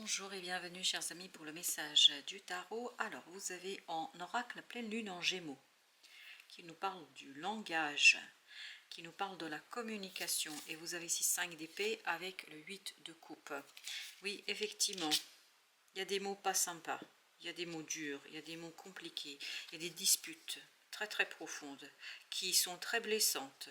Bonjour et bienvenue chers amis pour le message du tarot. Alors vous avez en oracle pleine lune en Gémeaux qui nous parle du langage, qui nous parle de la communication et vous avez ici 5 d'épée avec le 8 de coupe. Oui, effectivement, il y a des mots pas sympas, il y a des mots durs, il y a des mots compliqués, il y a des disputes très profondes qui sont très blessantes.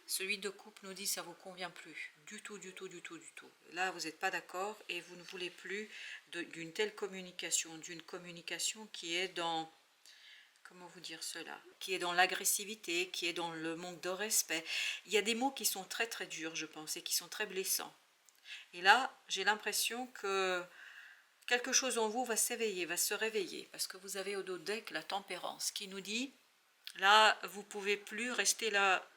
Celui de coupe nous dit ça vous convient plus du tout. Là vous n'êtes pas d'accord et vous ne voulez plus d'une telle communication, d'une communication qui est dans, comment vous dire cela, qui est dans l'agressivité, qui est dans le manque de respect. Il y a des mots qui sont très durs, je pense, et qui sont très blessants. Et là j'ai l'impression que quelque chose en vous va s'éveiller, va se réveiller, parce que vous avez au dos deck la tempérance qui nous dit là, vous ne pouvez plus rester là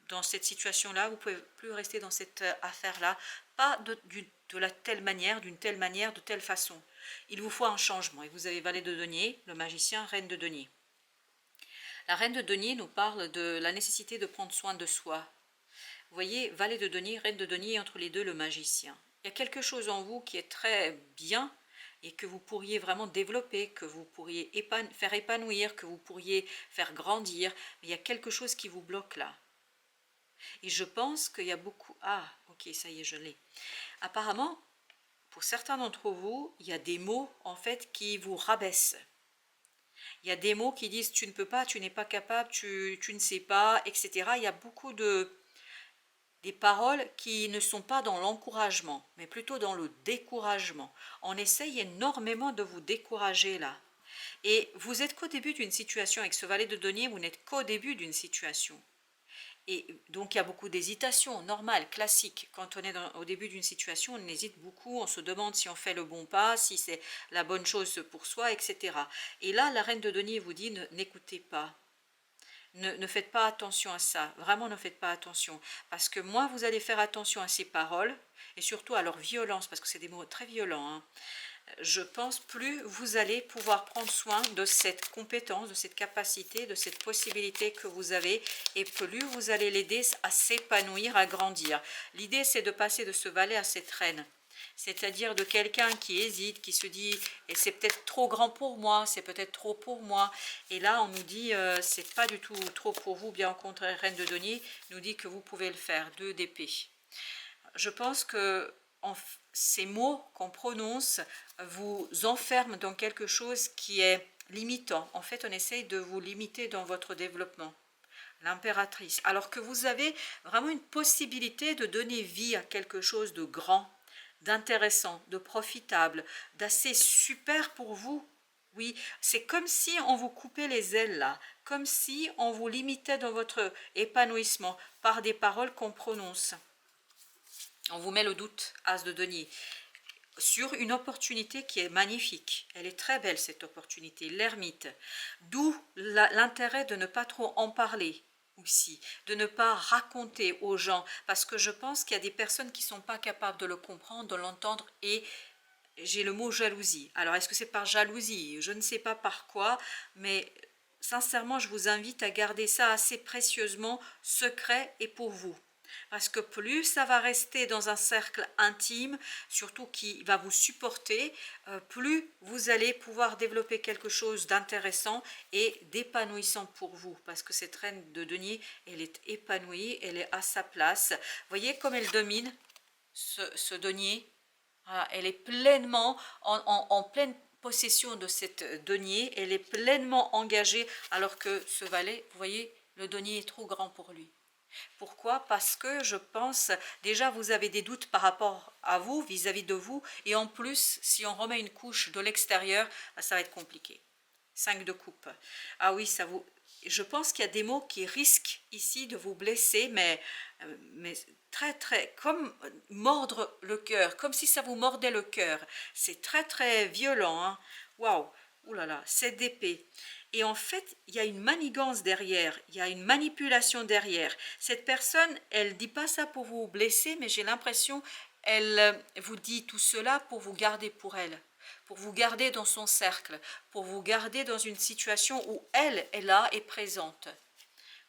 dans cette situation-là, vous ne pouvez plus rester dans cette affaire-là, pas de la telle manière, d'une telle manière, de telle façon. Il vous faut un changement. Et vous avez valet de denier, le magicien, reine de denier. La reine de denier nous parle de la nécessité de prendre soin de soi. Vous voyez, valet de denier, reine de denier, entre les deux, le magicien. Il y a quelque chose en vous qui est très bien, et que vous pourriez vraiment développer, que vous pourriez faire épanouir, que vous pourriez faire grandir. Mais il y a quelque chose qui vous bloque là. Et je pense qu'il y a beaucoup... Ah, ok, ça y est, je l'ai. Apparemment, pour certains d'entre vous, il y a des mots, en fait, qui vous rabaissent. Il y a des mots qui disent « tu ne peux pas, tu n'es pas capable, tu ne sais pas », etc. Il y a beaucoup des paroles qui ne sont pas dans l'encouragement, mais plutôt dans le découragement. On essaye énormément de vous décourager là. Et vous êtes qu'au début d'une situation, avec ce valet de denier, vous n'êtes qu'au début d'une situation. Et donc il y a beaucoup d'hésitation, normal, classique. Quand on est au début d'une situation, on hésite beaucoup, on se demande si on fait le bon pas, si c'est la bonne chose pour soi, etc. Et là, la reine de denier vous dit n'écoutez pas. Ne faites pas attention à ça, vraiment ne faites pas attention, parce que moins vous allez faire attention à ces paroles, et surtout à leur violence, parce que c'est des mots très violents, hein, je pense plus vous allez pouvoir prendre soin de cette compétence, de cette capacité, de cette possibilité que vous avez, et plus vous allez l'aider à s'épanouir, à grandir. L'idée c'est de passer de ce valet à cette reine. C'est-à-dire de quelqu'un qui hésite, qui se dit « et c'est peut-être trop grand pour moi, c'est peut-être trop pour moi ». Et là, on nous dit « c'est pas du tout trop pour vous », bien au contraire, reine de denier nous dit que vous pouvez le faire, 2 d'épée. Je pense que ces mots qu'on prononce vous enferment dans quelque chose qui est limitant. En fait, on essaye de vous limiter dans votre développement. L'impératrice. Alors que vous avez vraiment une possibilité de donner vie à quelque chose de grand, d'intéressant, de profitable, d'assez super pour vous. Oui, c'est comme si on vous coupait les ailes là, comme si on vous limitait dans votre épanouissement par des paroles qu'on prononce. On vous met le doute, as de denier, sur une opportunité qui est magnifique. Elle est très belle cette opportunité, l'ermite. D'où l'intérêt de ne pas trop en parler aussi, de ne pas raconter aux gens, parce que je pense qu'il y a des personnes qui ne sont pas capables de le comprendre, de l'entendre, et j'ai le mot jalousie. Alors est-ce que c'est par jalousie? Je ne sais pas par quoi, mais sincèrement je vous invite à garder ça assez précieusement secret et pour vous. Parce que plus ça va rester dans un cercle intime, surtout qui va vous supporter, plus vous allez pouvoir développer quelque chose d'intéressant et d'épanouissant pour vous. Parce que cette reine de denier, elle est épanouie, elle est à sa place. Voyez comme elle domine ce denier. Voilà, elle est pleinement en pleine possession de cette denier, elle est pleinement engagée, alors que ce valet, vous voyez, le denier est trop grand pour lui. Pourquoi? Parce que je pense, déjà vous avez des doutes par rapport à vous, vis-à-vis de vous, et en plus, si on remet une couche de l'extérieur, ça va être compliqué. 5 de coupe. Ah oui, ça vous... Je pense qu'il y a des mots qui risquent ici de vous blesser, mais très, comme mordre le cœur, comme si ça vous mordait le cœur. C'est très violent, hein. Waouh, oulala, 7 d'épée. Et en fait, il y a une manigance derrière, il y a une manipulation derrière. Cette personne, elle ne dit pas ça pour vous blesser, mais j'ai l'impression elle vous dit tout cela pour vous garder pour elle, pour vous garder dans son cercle, pour vous garder dans une situation où elle est là et présente.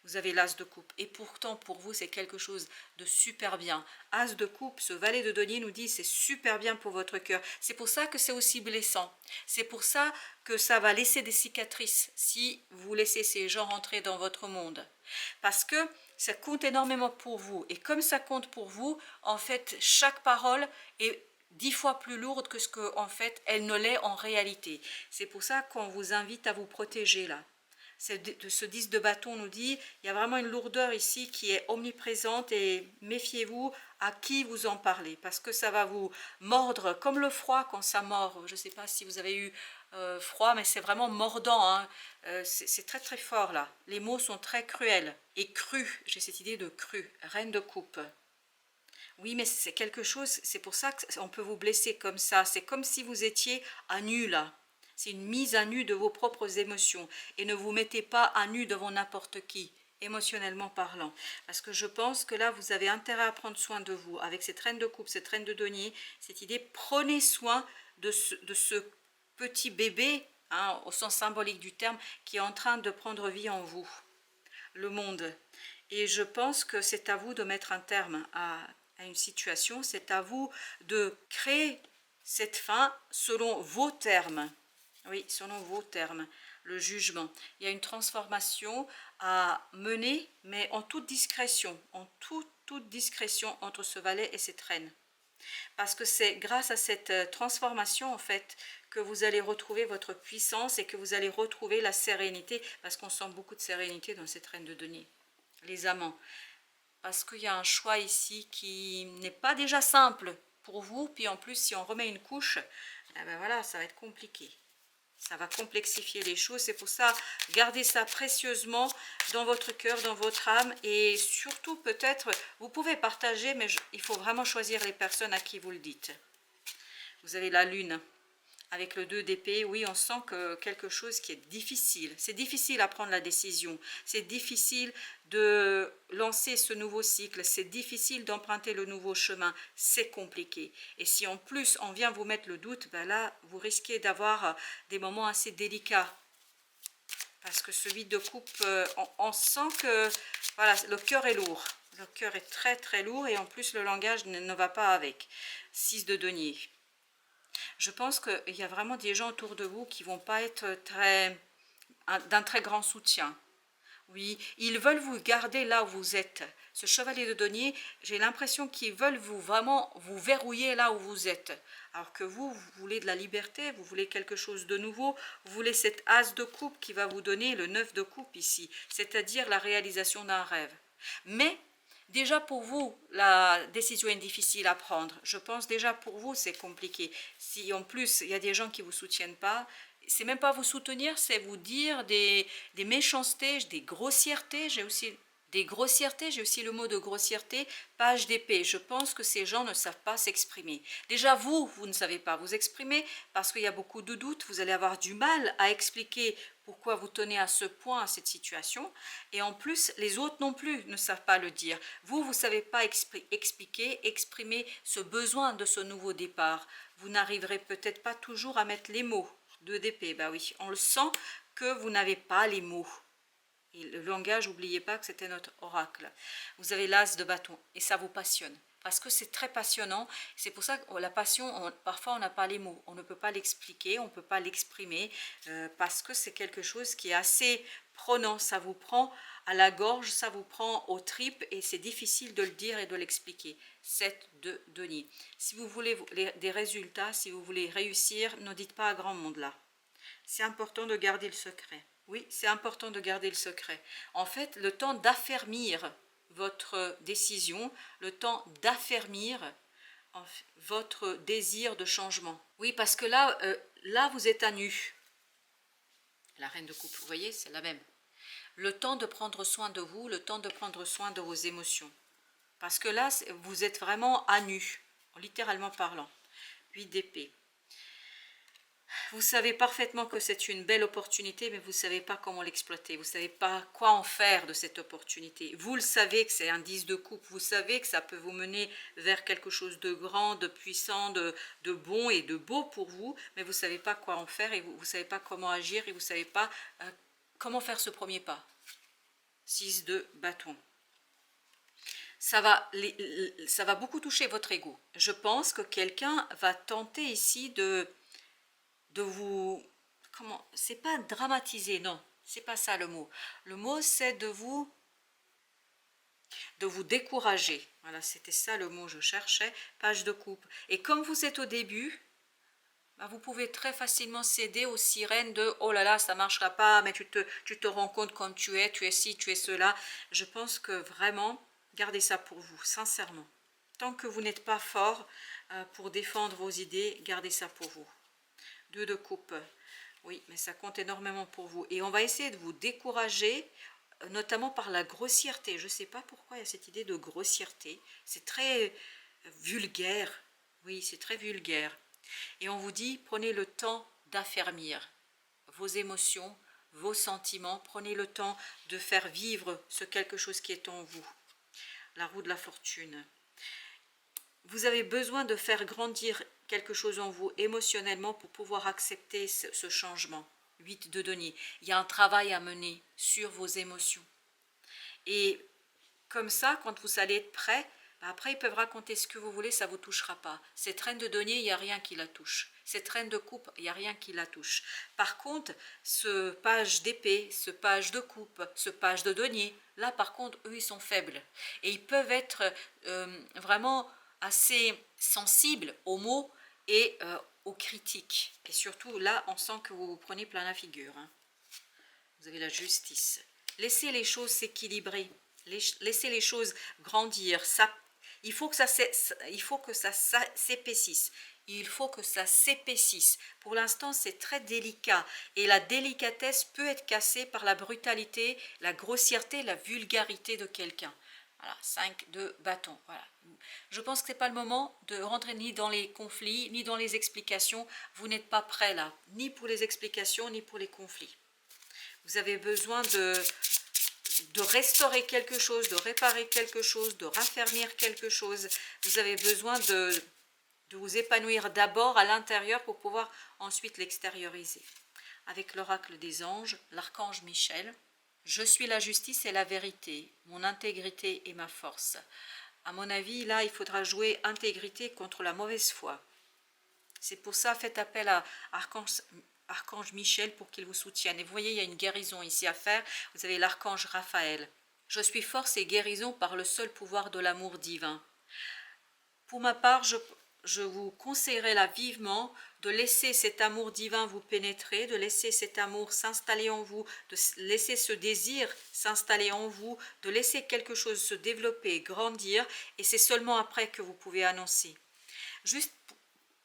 Vous avez l'as de coupe. Et pourtant, pour vous, c'est quelque chose de super bien. As de coupe, ce valet de denier nous dit c'est super bien pour votre cœur. C'est pour ça que c'est aussi blessant. C'est pour ça que ça va laisser des cicatrices si vous laissez ces gens rentrer dans votre monde. Parce que ça compte énormément pour vous. Et comme ça compte pour vous, en fait, chaque parole est 10 fois plus lourde que ce que, en fait, elle ne l'est en réalité. C'est pour ça qu'on vous invite à vous protéger là. Ce 10 de bâton nous dit, il y a vraiment une lourdeur ici qui est omniprésente et méfiez-vous à qui vous en parlez parce que ça va vous mordre comme le froid quand ça mord. Je ne sais pas si vous avez eu froid, mais c'est vraiment mordant, hein. C'est très très fort là. Les mots sont très cruels et crus. J'ai cette idée de cru, reine de coupe. Oui, mais c'est quelque chose, c'est pour ça qu'on peut vous blesser comme ça. C'est comme si vous étiez à nu là. C'est une mise à nu de vos propres émotions. Et ne vous mettez pas à nu devant n'importe qui, émotionnellement parlant. Parce que je pense que là, vous avez intérêt à prendre soin de vous. Avec cette reine de coupe, cette reine de denier, cette idée, prenez soin de ce petit bébé, hein, au sens symbolique du terme, qui est en train de prendre vie en vous, le monde. Et je pense que c'est à vous de mettre un terme à une situation, c'est à vous de créer cette fin selon vos termes. Oui, selon vos termes, le jugement. Il y a une transformation à mener, mais en toute discrétion, toute discrétion entre ce valet et cette reine. Parce que c'est grâce à cette transformation, en fait, que vous allez retrouver votre puissance et que vous allez retrouver la sérénité, parce qu'on sent beaucoup de sérénité dans cette reine de denier. Les amants. Parce qu'il y a un choix ici qui n'est pas déjà simple pour vous, puis en plus, si on remet une couche, eh ben voilà, ça va être compliqué. Ça va complexifier les choses. C'est pour ça, gardez ça précieusement dans votre cœur, dans votre âme. Et surtout, peut-être, vous pouvez partager, mais il faut vraiment choisir les personnes à qui vous le dites. Vous avez la lune. Avec le 2 d'épée, oui, on sent que quelque chose qui est difficile. C'est difficile à prendre la décision. C'est difficile de lancer ce nouveau cycle. C'est difficile d'emprunter le nouveau chemin. C'est compliqué. Et si en plus on vient vous mettre le doute, ben là, vous risquez d'avoir des moments assez délicats. Parce que ce vide de coupe, on sent que voilà, le cœur est lourd. Le cœur est très très lourd et en plus le langage ne va pas avec. 6 de denier. Je pense qu'il y a vraiment des gens autour de vous qui ne vont pas être d'un très grand soutien. Oui, ils veulent vous garder là où vous êtes. Ce chevalier de denier, j'ai l'impression qu'ils veulent vraiment vous verrouiller là où vous êtes. Alors que vous voulez de la liberté, vous voulez quelque chose de nouveau, vous voulez cet as de coupe qui va vous donner le 9 de coupe ici, c'est-à-dire la réalisation d'un rêve. Mais déjà pour vous, la décision est difficile à prendre. Je pense déjà pour vous, c'est compliqué. Si en plus, il y a des gens qui ne vous soutiennent pas, c'est même pas vous soutenir, c'est vous dire des méchancetés, des grossièretés. J'ai aussi le mot de grossièreté, page d'épée. Je pense que ces gens ne savent pas s'exprimer. Déjà vous ne savez pas vous exprimer parce qu'il y a beaucoup de doutes. Vous allez avoir du mal à expliquer pourquoi vous tenez à ce point à cette situation. Et en plus, les autres non plus ne savent pas le dire. Vous ne savez pas exprimer ce besoin de ce nouveau départ. Vous n'arriverez peut-être pas toujours à mettre les mots. 2 d'épée, bah oui, on le sent que vous n'avez pas les mots. Et le langage, n'oubliez pas que c'était notre oracle. Vous avez l'as de bâton et ça vous passionne. Parce que c'est très passionnant. C'est pour ça que la passion, parfois on n'a pas les mots. On ne peut pas l'expliquer, on ne peut pas l'exprimer. Parce que c'est quelque chose qui est assez prenant. Ça vous prend à la gorge, ça vous prend aux tripes et c'est difficile de le dire et de l'expliquer. 7 de denier. Si vous voulez des résultats, si vous voulez réussir, ne dites pas à grand monde là. C'est important de garder le secret. Oui, c'est important de garder le secret. En fait, le temps d'affermir votre décision, le temps d'affermir votre désir de changement. Oui, parce que là, là vous êtes à nu. La reine de coupe, vous voyez, c'est la même. Le temps de prendre soin de vous, le temps de prendre soin de vos émotions. Parce que là, vous êtes vraiment à nu, littéralement parlant. 8 d'épée. Vous savez parfaitement que c'est une belle opportunité, mais vous ne savez pas comment l'exploiter. Vous ne savez pas quoi en faire de cette opportunité. Vous le savez que c'est un 10 de coupe. Vous savez que ça peut vous mener vers quelque chose de grand, de puissant, de bon et de beau pour vous, mais vous ne savez pas quoi en faire et vous ne savez pas comment agir et vous ne savez pas comment faire ce premier pas. 6 de bâton. Ça va beaucoup toucher votre ego. Je pense que quelqu'un va tenter ici de vous... Comment? C'est pas dramatiser, non. C'est pas ça le mot. Le mot, c'est de vous décourager. Voilà, c'était ça le mot que je cherchais. Page de coupe. Et comme vous êtes au début, bah, vous pouvez très facilement céder aux sirènes de « Oh là là, ça ne marchera pas, mais tu te rends compte comme tu es ci, tu es cela. » Je pense que vraiment, gardez ça pour vous, sincèrement. Tant que vous n'êtes pas fort pour défendre vos idées, gardez ça pour vous. 2 de coupe. Oui, mais ça compte énormément pour vous. Et on va essayer de vous décourager, notamment par la grossièreté. Je ne sais pas pourquoi il y a cette idée de grossièreté. C'est très vulgaire. Oui, c'est très vulgaire. Et on vous dit, prenez le temps d'affermir vos émotions, vos sentiments. Prenez le temps de faire vivre ce quelque chose qui est en vous. La roue de la fortune. Vous avez besoin de faire grandir quelque chose en vous émotionnellement pour pouvoir accepter ce changement. 8 de denier. Il y a un travail à mener sur vos émotions. Et comme ça, quand vous allez être prêt, après ils peuvent raconter ce que vous voulez, ça ne vous touchera pas. Cette reine de denier, il n'y a rien qui la touche. Cette reine de coupe, il n'y a rien qui la touche. Par contre, ce page d'épée, ce page de coupe, ce page de denier, là par contre, eux, ils sont faibles. Et ils peuvent être vraiment assez sensibles aux mots et aux critiques. Et surtout, là, on sent que vous vous prenez plein la figure. Hein. Vous avez la justice. Laissez les choses s'équilibrer. Laissez les choses grandir. Il faut que ça s'épaississe. Il faut que ça s'épaississe. Pour l'instant, c'est très délicat. Et la délicatesse peut être cassée par la brutalité, la grossièreté, la vulgarité de quelqu'un. Voilà, 5 de bâton. Voilà. Je pense que ce n'est pas le moment de rentrer ni dans les conflits, ni dans les explications. Vous n'êtes pas prêt là, ni pour les explications, ni pour les conflits. Vous avez besoin de restaurer quelque chose, de réparer quelque chose, de raffermir quelque chose. Vous avez besoin de vous épanouir d'abord à l'intérieur pour pouvoir ensuite l'extérioriser. Avec l'oracle des anges, l'archange Michel. Je suis la justice et la vérité, mon intégrité et ma force. À mon avis, là, il faudra jouer intégrité contre la mauvaise foi. C'est pour ça, faites appel à Archange Michel pour qu'il vous soutienne. Et vous voyez, il y a une guérison ici à faire. Vous avez l'archange Raphaël. Je suis force et guérison par le seul pouvoir de l'amour divin. Pour ma part, je vous conseillerais là vivement de laisser cet amour divin vous pénétrer, de laisser cet amour s'installer en vous, de laisser ce désir s'installer en vous, de laisser quelque chose se développer, grandir, et c'est seulement après que vous pouvez annoncer. Juste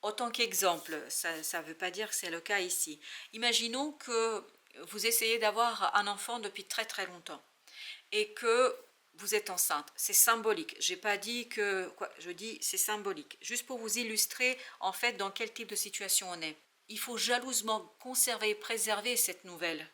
en tant qu'exemple, ça ne veut pas dire que c'est le cas ici. Imaginons que vous essayez d'avoir un enfant depuis très très longtemps et que vous êtes enceinte. C'est symbolique. J'ai pas dit que... Quoi, je dis c'est symbolique. Juste pour vous illustrer en fait dans quel type de situation on est. Il faut jalousement conserver et préserver cette nouvelle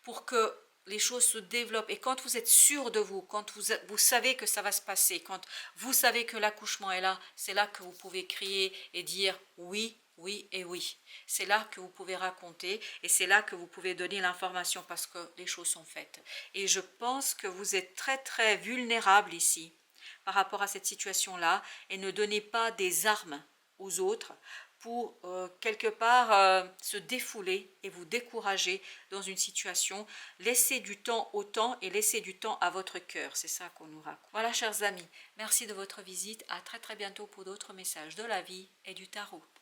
pour que les choses se développent. Et quand vous êtes sûr de vous, quand vous savez que ça va se passer, quand vous savez que l'accouchement est là, c'est là que vous pouvez crier et dire oui, oui et oui. C'est là que vous pouvez raconter et c'est là que vous pouvez donner l'information parce que les choses sont faites. Et je pense que vous êtes très très vulnérable ici par rapport à cette situation-là et ne donnez pas des armes aux autres pour quelque part se défouler et vous décourager dans une situation. Laissez du temps au temps et laissez du temps à votre cœur. C'est ça qu'on nous raconte. Voilà, chers amis, merci de votre visite. À très très bientôt pour d'autres messages de la vie et du tarot.